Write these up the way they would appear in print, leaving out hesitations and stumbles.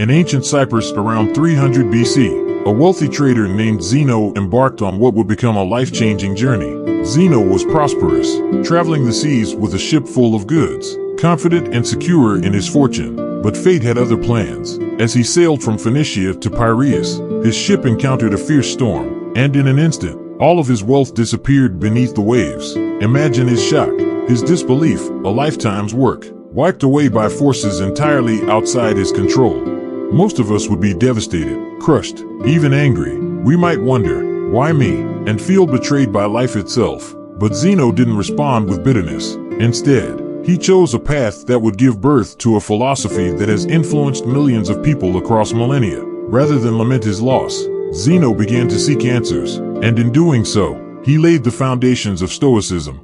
In ancient Cyprus around 300 BC, a wealthy trader named Zeno embarked on what would become a life-changing journey. Zeno was prosperous, traveling the seas with a ship full of goods, confident and secure in his fortune. But fate had other plans. As he sailed from Phoenicia to Piraeus, his ship encountered a fierce storm, and in an instant, all of his wealth disappeared beneath the waves. Imagine his shock, his disbelief, a lifetime's work, wiped away by forces entirely outside his control. Most of us would be devastated, crushed, even angry. We might wonder, why me? And feel betrayed by life itself. But Zeno didn't respond with bitterness. Instead, he chose a path that would give birth to a philosophy that has influenced millions of people across millennia. Rather than lament his loss, Zeno began to seek answers, and in doing so, he laid the foundations of Stoicism.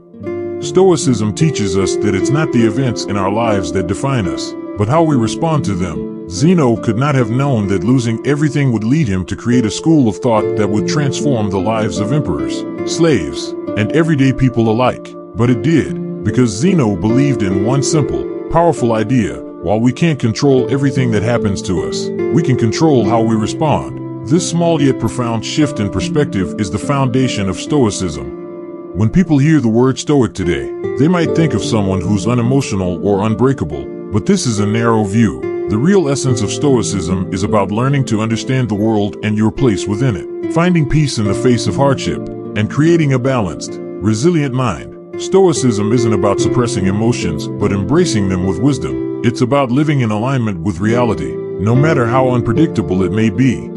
Stoicism teaches us that it's not the events in our lives that define us, but how we respond to them. Zeno could not have known that losing everything would lead him to create a school of thought that would transform the lives of emperors, slaves, and everyday people alike. But it did, because Zeno believed in one simple, powerful idea: while we can't control everything that happens to us, we can control how we respond. This small yet profound shift in perspective is the foundation of Stoicism. When people hear the word Stoic today, they might think of someone who's unemotional or unbreakable, but this is a narrow view. The real essence of Stoicism is about learning to understand the world and your place within it, finding peace in the face of hardship, and creating a balanced, resilient mind. Stoicism isn't about suppressing emotions, but embracing them with wisdom. It's about living in alignment with reality, no matter how unpredictable it may be.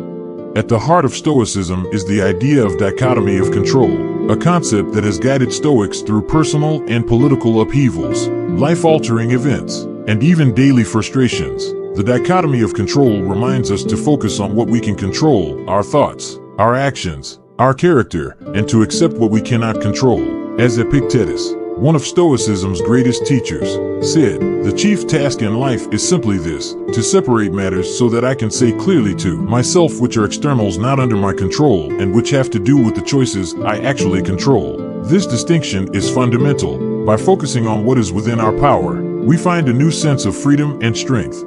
At the heart of Stoicism is the idea of dichotomy of control, a concept that has guided Stoics through personal and political upheavals, life-altering events, and even daily frustrations. The dichotomy of control reminds us to focus on what we can control: our thoughts, our actions, our character, and to accept what we cannot control. As Epictetus, one of Stoicism's greatest teachers, said, "The chief task in life is simply this, to separate matters so that I can say clearly to myself which are externals not under my control and which have to do with the choices I actually control." This distinction is fundamental. By focusing on what is within our power, we find a new sense of freedom and strength.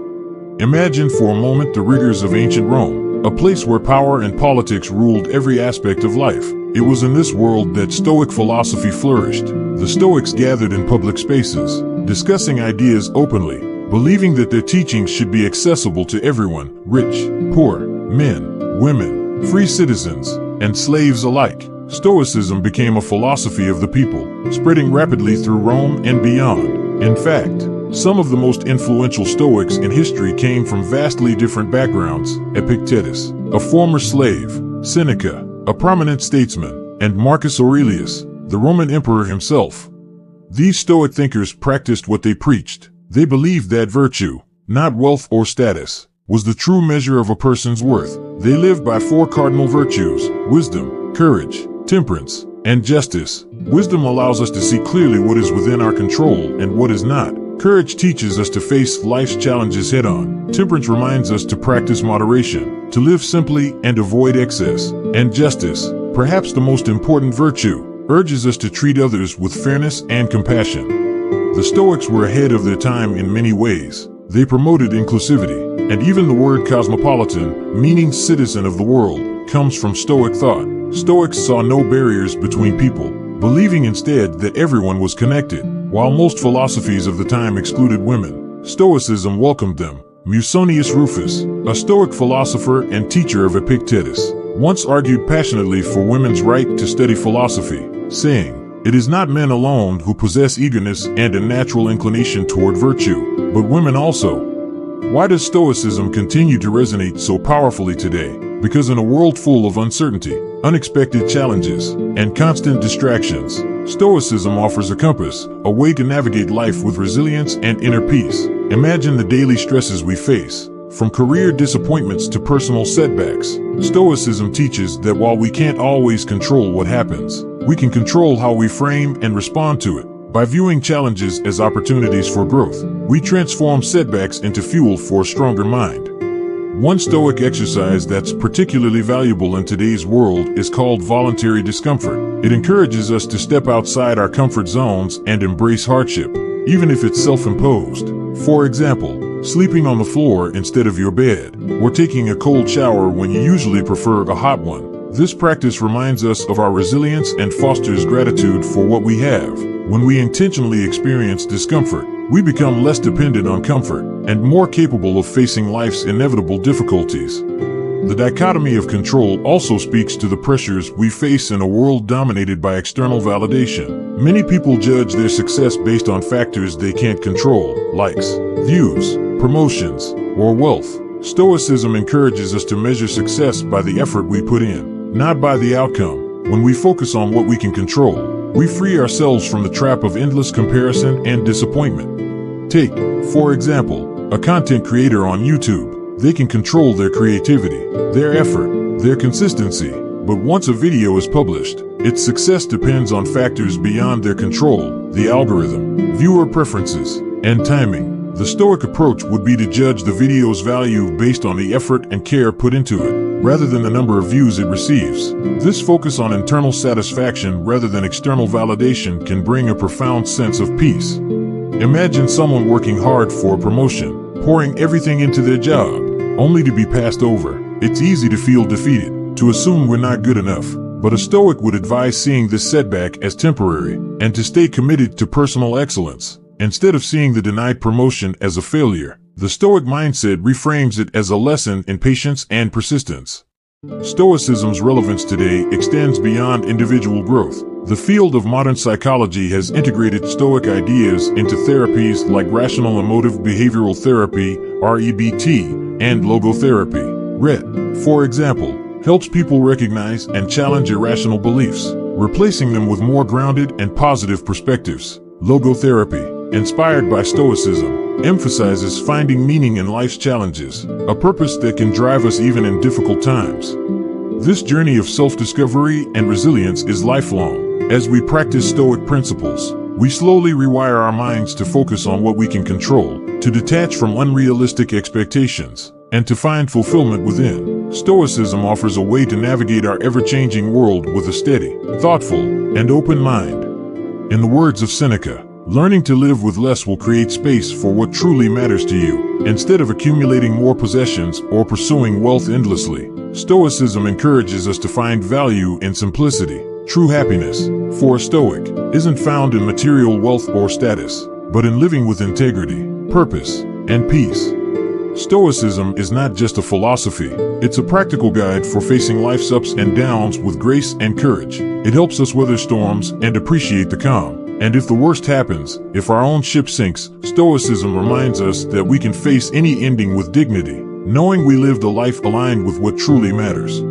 Imagine for a moment the rigors of ancient Rome, a place where power and politics ruled every aspect of life. It was in this world that Stoic philosophy flourished. The Stoics gathered in public spaces, discussing ideas openly, believing that their teachings should be accessible to everyone: rich, poor, men, women, free citizens, and slaves alike. Stoicism became a philosophy of the people, spreading rapidly through Rome and beyond. In fact, some of the most influential Stoics in history came from vastly different backgrounds: Epictetus, a former slave; Seneca, a prominent statesman; and Marcus Aurelius, the Roman emperor himself. These Stoic thinkers practiced what they preached. They believed that virtue, not wealth or status, was the true measure of a person's worth. They lived by four cardinal virtues: wisdom, courage, temperance, and justice. Wisdom allows us to see clearly what is within our control and what is not. Courage teaches us to face life's challenges head-on. Temperance reminds us to practice moderation, to live simply and avoid excess. And justice, perhaps the most important virtue, urges us to treat others with fairness and compassion. The Stoics were ahead of their time in many ways. They promoted inclusivity, and even the word cosmopolitan, meaning citizen of the world, comes from Stoic thought. Stoics saw no barriers between people, believing instead that everyone was connected. While most philosophies of the time excluded women, Stoicism welcomed them. Musonius Rufus, a Stoic philosopher and teacher of Epictetus, once argued passionately for women's right to study philosophy, saying, "It is not men alone who possess eagerness and a natural inclination toward virtue, but women also." Why does Stoicism continue to resonate so powerfully today? Because in a world full of uncertainty, unexpected challenges, and constant distractions, Stoicism offers a compass, a way to navigate life with resilience and inner peace. Imagine the daily stresses we face, from career disappointments to personal setbacks. Stoicism teaches that while we can't always control what happens, we can control how we frame and respond to it. By viewing challenges as opportunities for growth, we transform setbacks into fuel for a stronger mind. One Stoic exercise that's particularly valuable in today's world is called voluntary discomfort. It encourages us to step outside our comfort zones and embrace hardship, even if it's self-imposed. For example, sleeping on the floor instead of your bed, or taking a cold shower when you usually prefer a hot one. This practice reminds us of our resilience and fosters gratitude for what we have. When we intentionally experience discomfort, we become less dependent on comfort and more capable of facing life's inevitable difficulties. The dichotomy of control also speaks to the pressures we face in a world dominated by external validation. Many people judge their success based on factors they can't control, likes, views, promotions, or wealth. Stoicism encourages us to measure success by the effort we put in, not by the outcome. When we focus on what we can control, we free ourselves from the trap of endless comparison and disappointment. Take, for example, a content creator on YouTube. They can control their creativity, their effort, their consistency, but once a video is published, its success depends on factors beyond their control, the algorithm, viewer preferences, and timing. The Stoic approach would be to judge the video's value based on the effort and care put into it, rather than the number of views it receives. This focus on internal satisfaction rather than external validation can bring a profound sense of peace. Imagine someone working hard for a promotion, pouring everything into their job, only to be passed over. It's easy to feel defeated, to assume we're not good enough, but a Stoic would advise seeing this setback as temporary and to stay committed to personal excellence. Instead of seeing the denied promotion as a failure, the Stoic mindset reframes it as a lesson in patience and persistence. Stoicism's relevance today extends beyond individual growth. The field of modern psychology has integrated Stoic ideas into therapies like rational emotive behavioral therapy, REBT, and logotherapy. RET, for example, helps people recognize and challenge irrational beliefs, replacing them with more grounded and positive perspectives. Logotherapy, inspired by Stoicism, emphasizes finding meaning in life's challenges, a purpose that can drive us even in difficult times. This journey of self-discovery and resilience is lifelong. As we practice Stoic principles, we slowly rewire our minds to focus on what we can control, to detach from unrealistic expectations, and to find fulfillment within. Stoicism offers a way to navigate our ever-changing world with a steady, thoughtful, and open mind. In the words of Seneca, learning to live with less will create space for what truly matters to you, instead of accumulating more possessions or pursuing wealth endlessly. Stoicism encourages us to find value in simplicity. True happiness, for a Stoic, isn't found in material wealth or status, but in living with integrity, purpose, and peace. Stoicism is not just a philosophy, it's a practical guide for facing life's ups and downs with grace and courage. It helps us weather storms and appreciate the calm. And if the worst happens, if our own ship sinks, Stoicism reminds us that we can face any ending with dignity, knowing we lived a life aligned with what truly matters.